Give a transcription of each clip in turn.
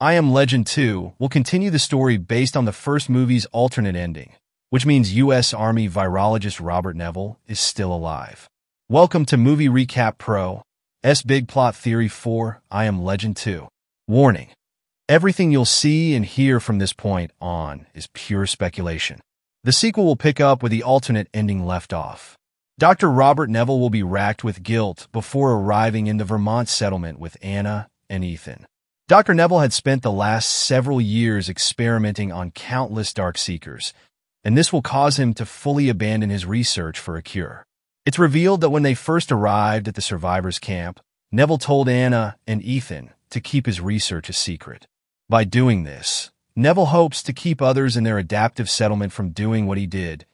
I Am Legend 2 will continue the story based on the first movie's alternate ending, which means U.S. Army virologist Robert Neville is still alive. Welcome to Movie Recap Pro's Big Plot Theory for I Am Legend 2. Warning: everything you'll see and hear from this point on is pure speculation. The sequel will pick up where the alternate ending left off. Dr. Robert Neville will be racked with guilt before arriving in the Vermont settlement with Anna and Ethan. Dr. Neville had spent the last several years experimenting on countless Darkseekers, and this will cause him to fully abandon his research for a cure. It's revealed that when they first arrived at the survivors' camp, Neville told Anna and Ethan to keep his research a secret. By doing this, Neville hopes to keep others in their adaptive settlement from doing what he did,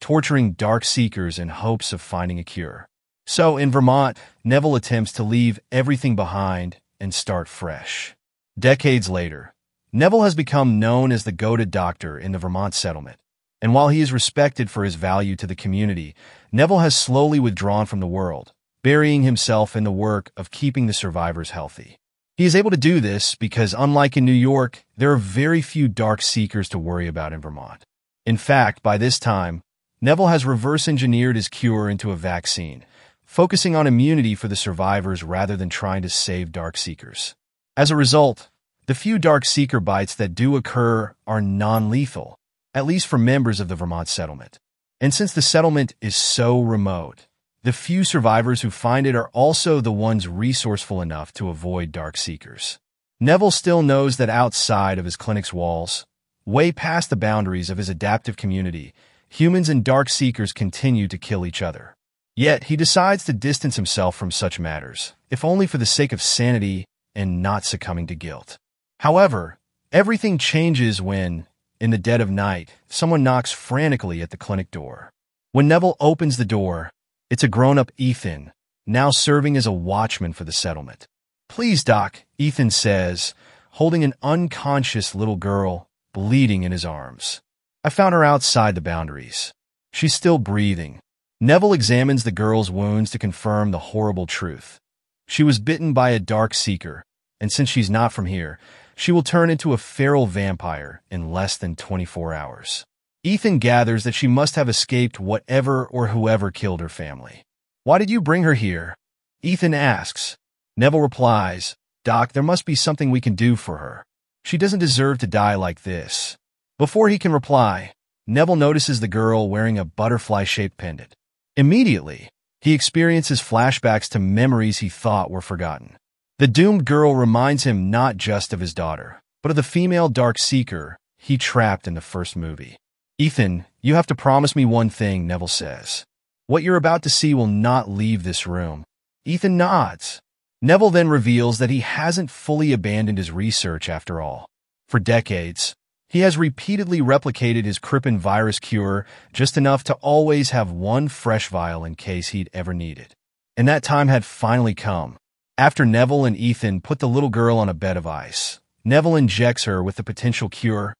torturing Darkseekers in hopes of finding a cure. So, in Vermont, Neville attempts to leave everything behind and start fresh. Decades later, Neville has become known as the go-to doctor in the Vermont settlement, and while he is respected for his value to the community, Neville has slowly withdrawn from the world, burying himself in the work of keeping the survivors healthy. He is able to do this because, unlike in New York, there are very few Darkseekers to worry about in Vermont. In fact, by this time, Neville has reverse-engineered his cure into a vaccine, focusing on immunity for the survivors rather than trying to save Darkseekers. As a result, the few Darkseeker bites that do occur are non-lethal, at least for members of the Vermont settlement. And since the settlement is so remote, the few survivors who find it are also the ones resourceful enough to avoid Darkseekers. Neville still knows that outside of his clinic's walls, way past the boundaries of his adaptive community, humans and Darkseekers continue to kill each other. Yet he decides to distance himself from such matters, if only for the sake of sanity and not succumbing to guilt. However, everything changes when, in the dead of night, someone knocks frantically at the clinic door. When Neville opens the door, it's a grown-up Ethan, now serving as a watchman for the settlement. "Please, Doc," Ethan says, holding an unconscious little girl bleeding in his arms. "I found her outside the boundaries. She's still breathing." Neville examines the girl's wounds to confirm the horrible truth. She was bitten by a Darkseeker, and since she's not from here, she will turn into a feral vampire in less than 24 hours. Ethan gathers that she must have escaped whatever or whoever killed her family. "Why did you bring her here?" Ethan asks. Neville replies, "Doc, there must be something we can do for her. She doesn't deserve to die like this." Before he can reply, Neville notices the girl wearing a butterfly-shaped pendant. Immediately, he experiences flashbacks to memories he thought were forgotten. The doomed girl reminds him not just of his daughter, but of the female Darkseeker he trapped in the first movie. "Ethan, you have to promise me one thing," Neville says. "What you're about to see will not leave this room." Ethan nods. Neville then reveals that he hasn't fully abandoned his research after all. For decades, he has repeatedly replicated his Crippen virus cure just enough to always have one fresh vial in case he'd ever need it. And that time had finally come. After Neville and Ethan put the little girl on a bed of ice, Neville injects her with the potential cure,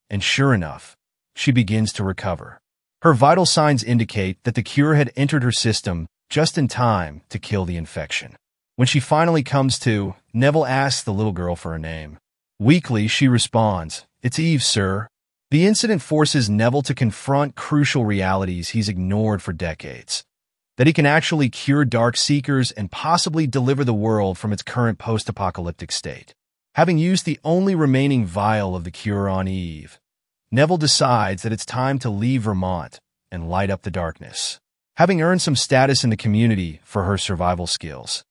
and sure enough, she begins to recover. Her vital signs indicate that the cure had entered her system just in time to kill the infection. When she finally comes to, Neville asks the little girl for her name. Weakly, she responds, "It's Eve, sir." The incident forces Neville to confront crucial realities he's ignored for decades. That he can actually cure Darkseekers and possibly deliver the world from its current post-apocalyptic state. Having used the only remaining vial of the cure on Eve, Neville decides that it's time to leave Vermont and light up the darkness. Having earned some status in the community for her survival skills,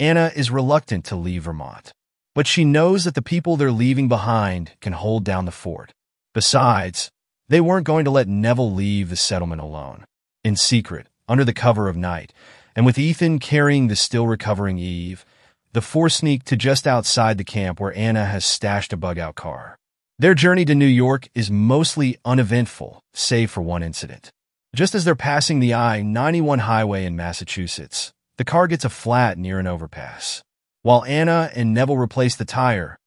Anna is reluctant to leave Vermont. But she knows that the people they're leaving behind can hold down the fort. Besides, they weren't going to let Neville leave the settlement alone. In secret, under the cover of night, and with Ethan carrying the still-recovering Eve, the four sneak to just outside the camp where Anna has stashed a bug-out car. Their journey to New York is mostly uneventful, save for one incident. Just as they're passing the I-91 highway in Massachusetts, the car gets a flat near an overpass. While Anna and Neville replace the tire,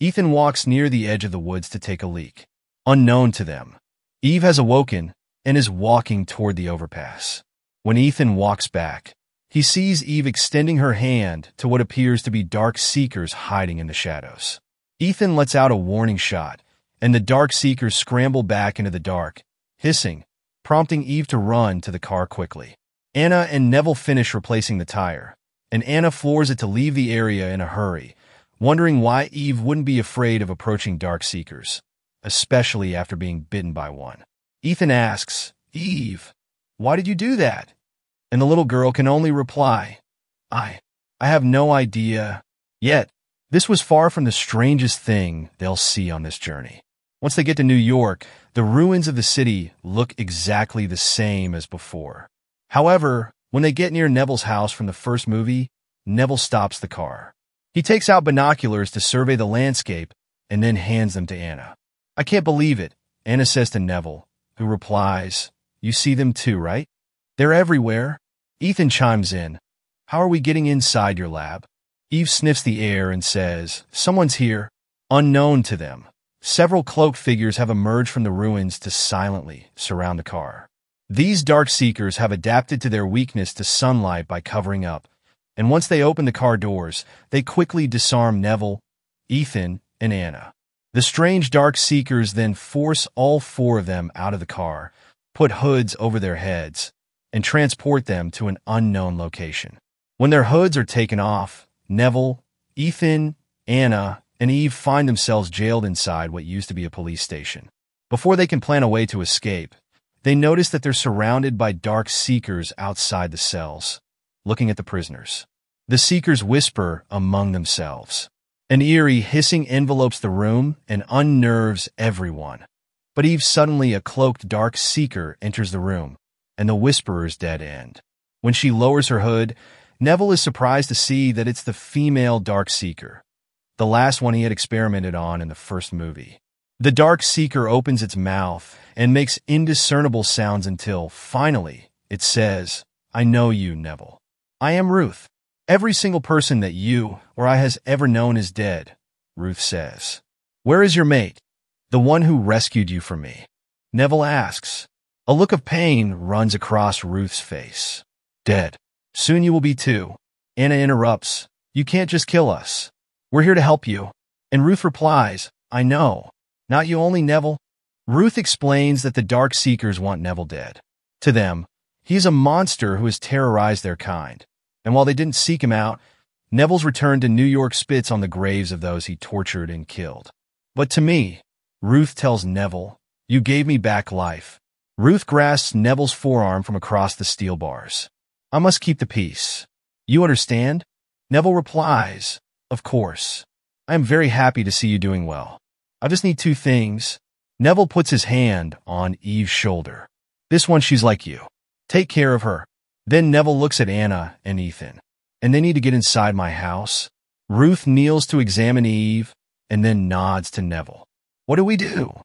Ethan walks near the edge of the woods to take a leak. Unknown to them, Eve has awoken and is walking toward the overpass. When Ethan walks back, he sees Eve extending her hand to what appears to be Darkseekers hiding in the shadows. Ethan lets out a warning shot, and the Darkseekers scramble back into the dark, hissing, prompting Eve to run to the car quickly. Anna and Neville finish replacing the tire, and Anna floors it to leave the area in a hurry, wondering why Eve wouldn't be afraid of approaching Darkseekers, especially after being bitten by one. Ethan asks, "Eve, why did you do that?" And the little girl can only reply, I have no idea. Yet, this was far from the strangest thing they'll see on this journey. Once they get to New York, the ruins of the city look exactly the same as before. However, when they get near Neville's house from the first movie, Neville stops the car. He takes out binoculars to survey the landscape and then hands them to Anna. "I can't believe it," Anna says to Neville, who replies, "You see them too, right? They're everywhere." Ethan chimes in, "How are we getting inside your lab?" Eve sniffs the air and says, "Someone's here." Unknown to them, several cloaked figures have emerged from the ruins to silently surround the car. These Darkseekers have adapted to their weakness to sunlight by covering up, and once they open the car doors, they quickly disarm Neville, Ethan, and Anna. The strange Darkseekers then force all four of them out of the car, put hoods over their heads, and transport them to an unknown location. When their hoods are taken off, Neville, Ethan, Anna, and Eve find themselves jailed inside what used to be a police station. Before they can plan a way to escape, they notice that they're surrounded by Darkseekers outside the cells, looking at the prisoners. The Seekers whisper among themselves. An eerie hissing envelopes the room and unnerves everyone. But Eve suddenly a cloaked Darkseeker enters the room, and the whisperers dead end. When she lowers her hood, Neville is surprised to see that it's the female Darkseeker, the last one he had experimented on in the first movie. The Darkseeker opens its mouth and makes indiscernible sounds until, finally, it says, "I know you, Neville. I am Ruth. Every single person that you or I has ever known is dead," Ruth says. "Where is your mate? The one who rescued you from me?" Neville asks. A look of pain runs across Ruth's face. "Dead. Soon you will be too." Anna interrupts. "You can't just kill us. We're here to help you." And Ruth replies, "I know. Not you only, Neville." Ruth explains that the Darkseekers want Neville dead. To them, he is a monster who has terrorized their kind. And while they didn't seek him out, Neville's return to New York spits on the graves of those he tortured and killed. "But to me," Ruth tells Neville, "you gave me back life." Ruth grasps Neville's forearm from across the steel bars. "I must keep the peace. You understand?" Neville replies, "Of course. I am very happy to see you doing well. I just need two things." Neville puts his hand on Eve's shoulder. "This one, she's like you. Take care of her." Then Neville looks at Anna and Ethan. "And they need to get inside my house." Ruth kneels to examine Eve and then nods to Neville. "What do we do?"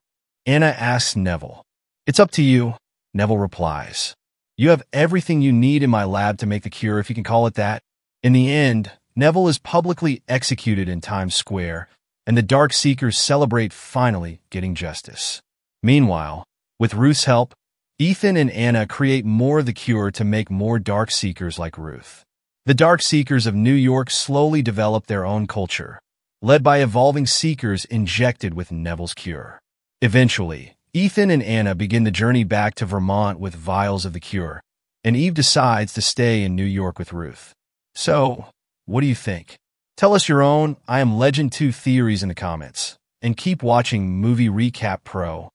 Anna asks Neville. "It's up to you," Neville replies. "You have everything you need in my lab to make the cure, if you can call it that." In the end, Neville is publicly executed in Times Square, and the Darkseekers celebrate finally getting justice. Meanwhile, with Ruth's help, Ethan and Anna create more of the cure to make more Darkseekers like Ruth. The Darkseekers of New York slowly develop their own culture, led by evolving Seekers injected with Neville's cure. Eventually, Ethan and Anna begin the journey back to Vermont with vials of the cure, and Eve decides to stay in New York with Ruth. So, what do you think? Tell us your own I Am Legend 2 theories in the comments, and keep watching Movie Recap Pro